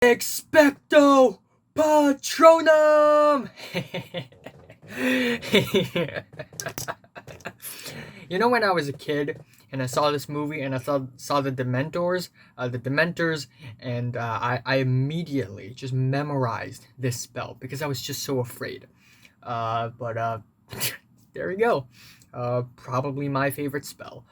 Expecto Patronum! You know, when I was a kid and I saw this movie and I saw the Dementors, and I immediately just memorized this spell because I was just so afraid. But there we go. Probably my favorite spell.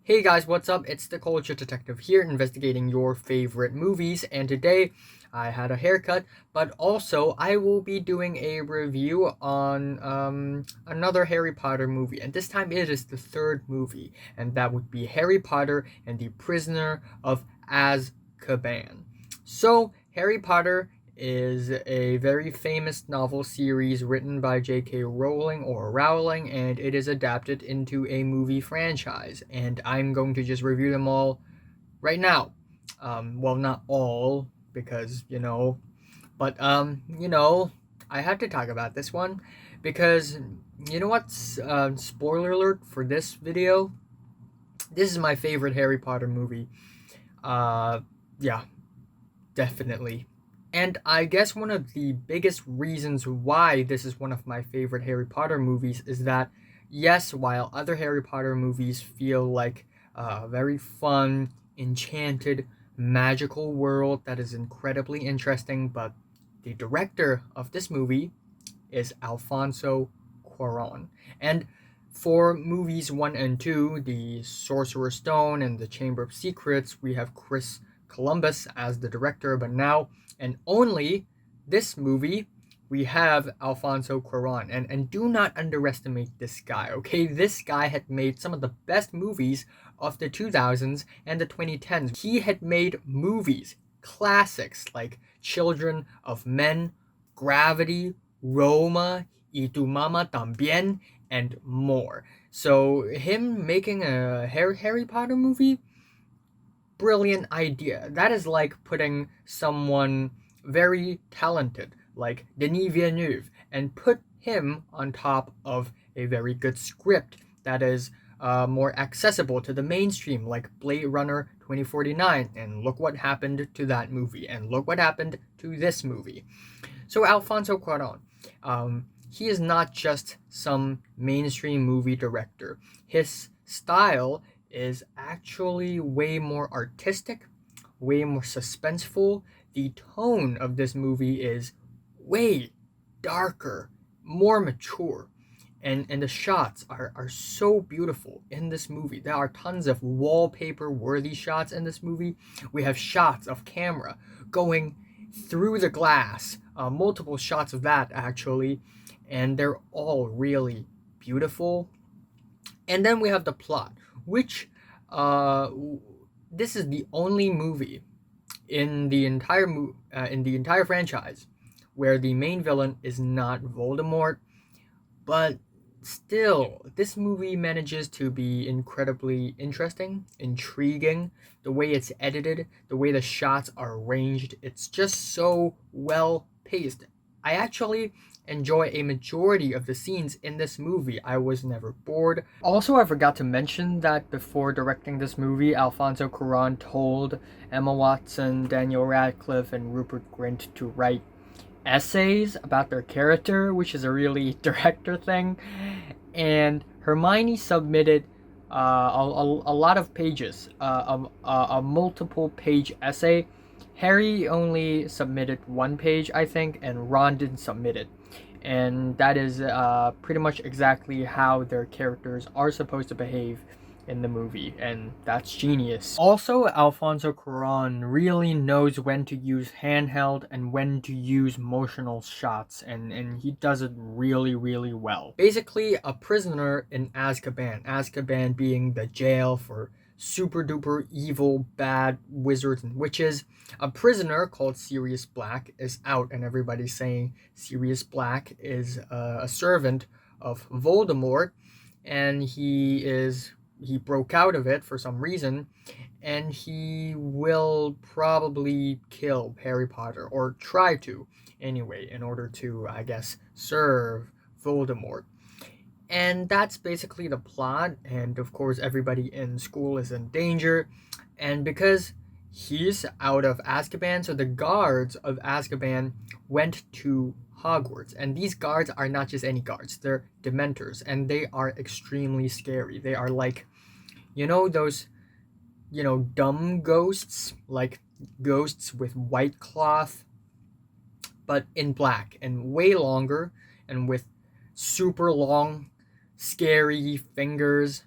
Hey guys, what's up? It's the Culture Detective here, investigating your favorite movies, and today I had a haircut, but also I will be doing a review on another Harry Potter movie, and this time it is the third movie, and that would be Harry Potter and the Prisoner of Azkaban. So, Harry Potter is a very famous novel series written by J.K. Rowling, and it is adapted into a movie franchise. And I'm going to just review them all right now. Well, not all, because, but, I had to talk about this one because, you know what's, spoiler alert for this video? This is my favorite Harry Potter movie. Yeah, definitely. And I guess one of the biggest reasons why this is one of my favorite Harry Potter movies is that, yes, while other Harry Potter movies feel like a very fun, enchanted, magical world that is incredibly interesting, but the director of this movie is Alfonso Cuaron. And for movies 1 and 2, The Sorcerer's Stone and The Chamber of Secrets, we have Chris Columbus as the director, but now and only this movie we have Alfonso Cuaron, and do not underestimate this guy, okay? This guy had made some of the best movies of the 2000s and the 2010s. He had made movies, classics like Children of Men, Gravity, Roma, Y Tu Mama Tambien, and more. So him making a Harry Potter movie, brilliant idea. That is like putting someone very talented like Denis Villeneuve and put him on top of a very good script that is more accessible to the mainstream, like Blade Runner 2049. And look what happened to that movie, and look what happened to this movie. So Alfonso Cuarón, he is not just some mainstream movie director. His style is actually way more artistic, way more suspenseful. The tone of this movie is way darker, more mature. And the shots are so beautiful in this movie. There are tons of wallpaper worthy shots in this movie. We have shots of camera going through the glass, multiple shots of that actually, and they're all really beautiful. And then we have the plot, which uh, this is the only movie in the entire franchise where the main villain is not Voldemort, but still, this movie manages to be incredibly interesting, intriguing. The way it's edited, the way the shots are arranged, it's just so well paced. I actually enjoy a majority of the scenes in this movie. I was never bored. Also, I forgot to mention that before directing this movie, Alfonso Cuarón told Emma Watson, Daniel Radcliffe, and Rupert Grint to write essays about their character, which is a really director thing. And Hermione submitted a lot of pages, a multiple page essay. Harry only submitted 1 page, I think, and Ron didn't submit it. And that is pretty much exactly how their characters are supposed to behave in the movie, and that's genius. Also, Alfonso Cuarón really knows when to use handheld and when to use motional shots, and he does it really, really well. Basically, a prisoner in Azkaban being the jail for super duper evil, bad wizards and witches. A prisoner called Sirius Black is out, and everybody's saying Sirius Black is a servant of Voldemort, and he broke out of it for some reason, and he will probably kill Harry Potter, or try to anyway, in order to, I guess, serve Voldemort. And that's basically the plot, and of course, everybody in school is in danger, and because he's out of Azkaban, so the guards of Azkaban went to Hogwarts. And these guards are not just any guards, they're Dementors, and they are extremely scary. They are like, those, dumb ghosts, like ghosts with white cloth, but in black and way longer, and with super long, scary fingers,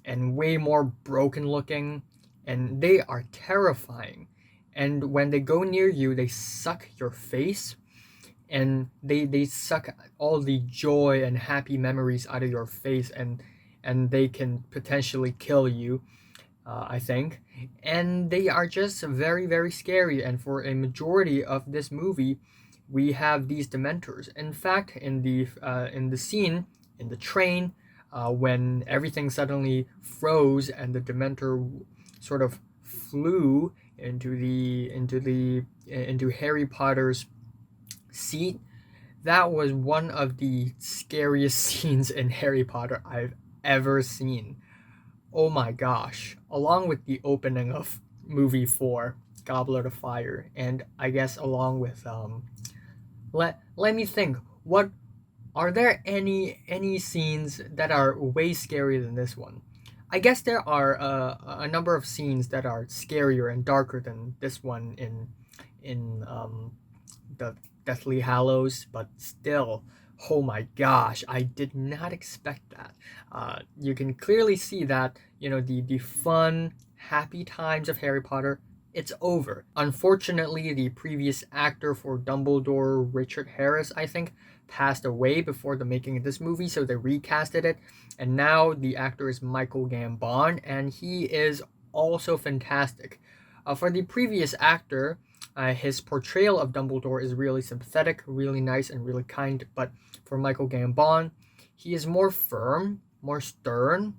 and way more broken looking, and they are terrifying. And when they go near you, they suck your face, and they suck all the joy and happy memories out of your face, and they can potentially kill you, I think. And they are just very, very scary. And for a majority of this movie, we have these Dementors. In fact, in the scene in the train, when everything suddenly froze and the Dementor sort of flew into Harry Potter's seat, that was one of the scariest scenes in Harry Potter I've ever seen. Oh my gosh. Along with the opening of movie 4, Goblet of Fire, and I guess along with let me think. What are there any scenes that are way scarier than this one? I guess there are a number of scenes that are scarier and darker than this one in the Deathly Hallows, but still, oh my gosh, I did not expect that. You can clearly see that, the fun, happy times of Harry Potter, it's over. Unfortunately, the previous actor for Dumbledore, Richard Harris, I think, passed away before the making of this movie, so they recasted it, and now the actor is Michael Gambon, and he is also fantastic. For the previous actor, his portrayal of Dumbledore is really sympathetic, really nice, and really kind. But for Michael Gambon, he is more firm, more stern,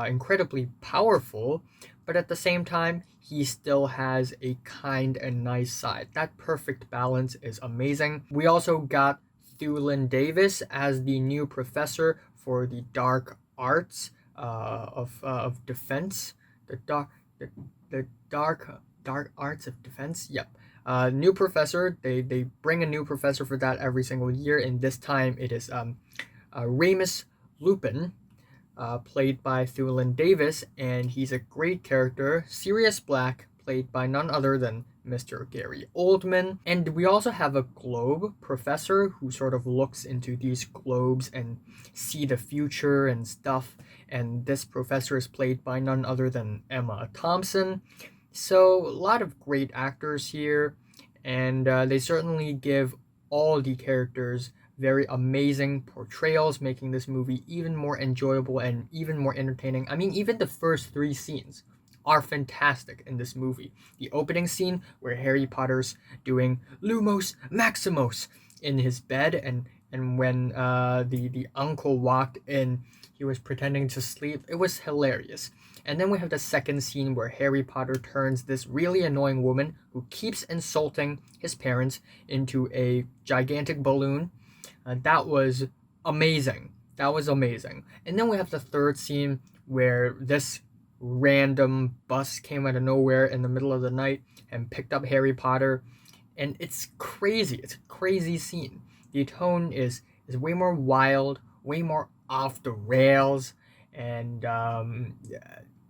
incredibly powerful, but at the same time, he still has a kind and nice side. That perfect balance is amazing. We also got Thulin Davis as the new professor for the dark arts of defense. The dark arts of defense. Yep. New professor. They bring a new professor for that every single year, and this time it is Remus Lupin, played by Thulin Davis, and he's a great character. Sirius Black, played by none other than Mr. Gary Oldman. And we also have a globe professor who sort of looks into these globes and see the future and stuff. And this professor is played by none other than Emma Thompson. So a lot of great actors here, and they certainly give all the characters very amazing portrayals, making this movie even more enjoyable and even more entertaining. I mean, even the first 3 scenes are fantastic in this movie. The opening scene where Harry Potter's doing Lumos Maximos in his bed, and when the uncle walked in, he was pretending to sleep. It was hilarious. And then we have the second scene where Harry Potter turns this really annoying woman who keeps insulting his parents into a gigantic balloon. That was amazing. That was amazing. And then we have the third scene where this random bus came out of nowhere in the middle of the night and picked up Harry Potter. And it's crazy. It's a crazy scene. The tone is way more wild, way more off the rails, and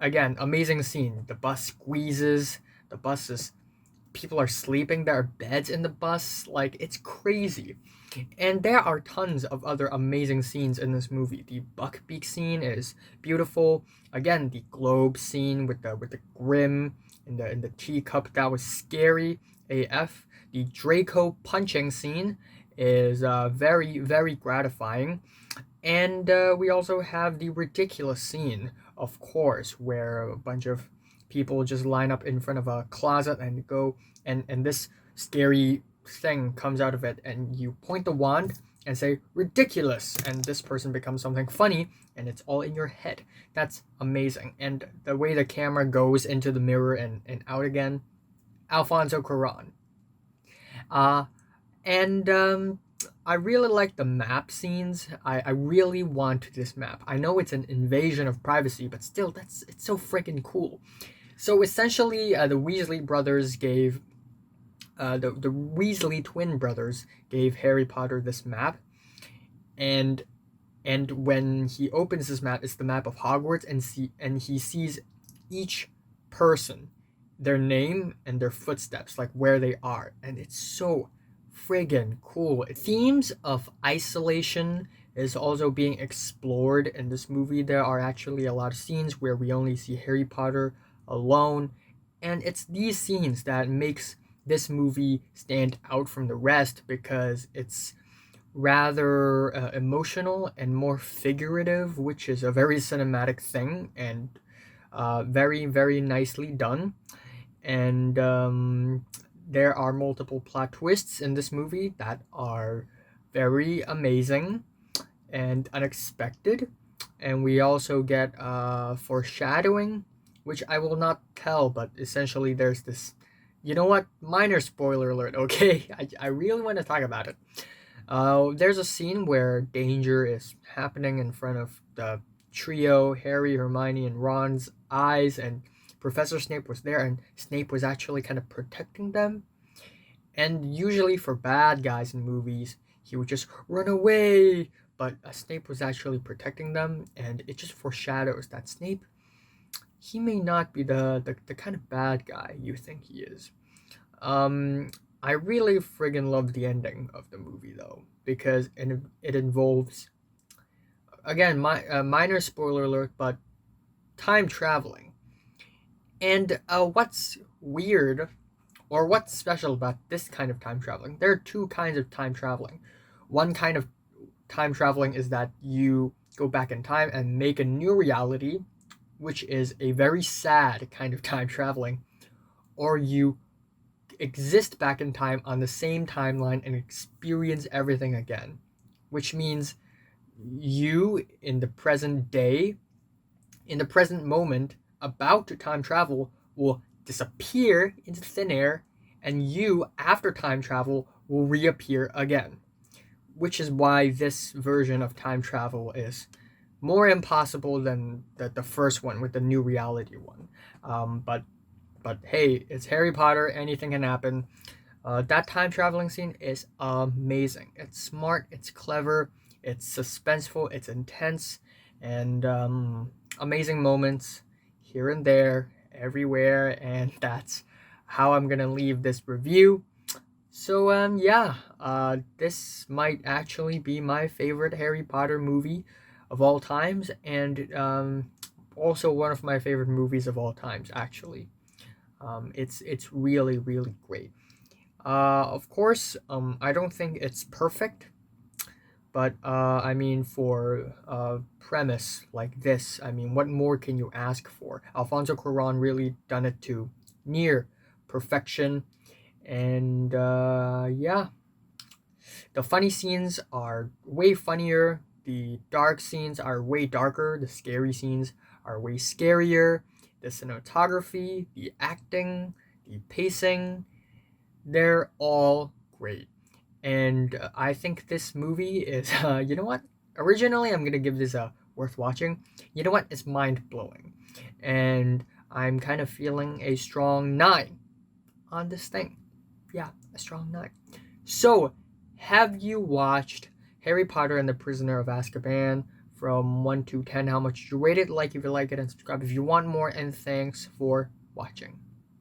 again, amazing scene. The bus squeezes. The bus is people are sleeping. There are beds in the bus. Like, it's crazy. And there are tons of other amazing scenes in this movie. The Buckbeak scene is beautiful. Again, the globe scene with the grim in the teacup, that was scary AF. The Draco punching scene is very, very gratifying. And we also have the ridiculous scene, of course, where a bunch of people just line up in front of a closet and go, and this scary thing comes out of it, and you point the wand and say ridiculous, and this person becomes something funny, and it's all in your head. That's amazing. And the way the camera goes into the mirror and out again, Alfonso Cuaron. And I really like the map scenes. I really want this map. I know it's an invasion of privacy, but still, it's so freaking cool. So essentially, the Weasley brothers gave the Weasley twin brothers gave Harry Potter this map, and when he opens this map, it's the map of Hogwarts, and he sees each person, their name and their footsteps, like where they are, and it's so friggin' cool. Themes of isolation is also being explored in this movie. There are actually a lot of scenes where we only see Harry Potter alone, and it's these scenes that makes this movie stand out from the rest because it's rather emotional and more figurative, which is a very cinematic thing and very, very nicely done. And there are multiple plot twists in this movie that are very amazing and unexpected. And we also get foreshadowing, which I will not tell, but essentially there's this. You know what? Minor spoiler alert, okay? I really want to talk about it. There's a scene where danger is happening in front of the trio, Harry, Hermione, and Ron's eyes, and Professor Snape was there, and Snape was actually kind of protecting them. And usually for bad guys in movies, he would just run away, but Snape was actually protecting them, and it just foreshadows that Snape, he may not be the kind of bad guy you think he is. Um, I really friggin' love the ending of the movie though, because it involves, again, minor spoiler alert, but time traveling. And what's weird or what's special about this kind of time traveling? There are two kinds of time traveling. One kind of time traveling is that you go back in time and make a new reality, which is a very sad kind of time traveling, or you exist back in time on the same timeline and experience everything again, which means you in the present day, in the present moment, about to time travel, will disappear into thin air, and you, after time travel, will reappear again. Which is why this version of time travel is more impossible than the first one with the new reality one. But hey, it's Harry Potter. Anything can happen. That time traveling scene is amazing. It's smart. It's clever. It's suspenseful. It's intense, and amazing moments here and there, everywhere. And that's how I'm gonna leave this review. So yeah, this might actually be my favorite Harry Potter movie of all times, and also one of my favorite movies of all times. Actually, it's really really great. Of course, I don't think it's perfect, but I mean, for a premise like this, I mean, what more can you ask for? Alfonso Cuaron really done it to near perfection, and yeah, the funny scenes are way funnier. The dark scenes are way darker. The scary scenes are way scarier. The cinematography, the acting, the pacing, they're all great. And I think this movie is, you know what? Originally, I'm going to give this a worth watching. You know what? It's mind blowing. And I'm kind of feeling a strong 9 on this thing. Yeah, a strong 9. So, have you watched Harry Potter and the Prisoner of Azkaban from 1 to 10? How much did you rate it? Like if you like it, and subscribe if you want more. And thanks for watching.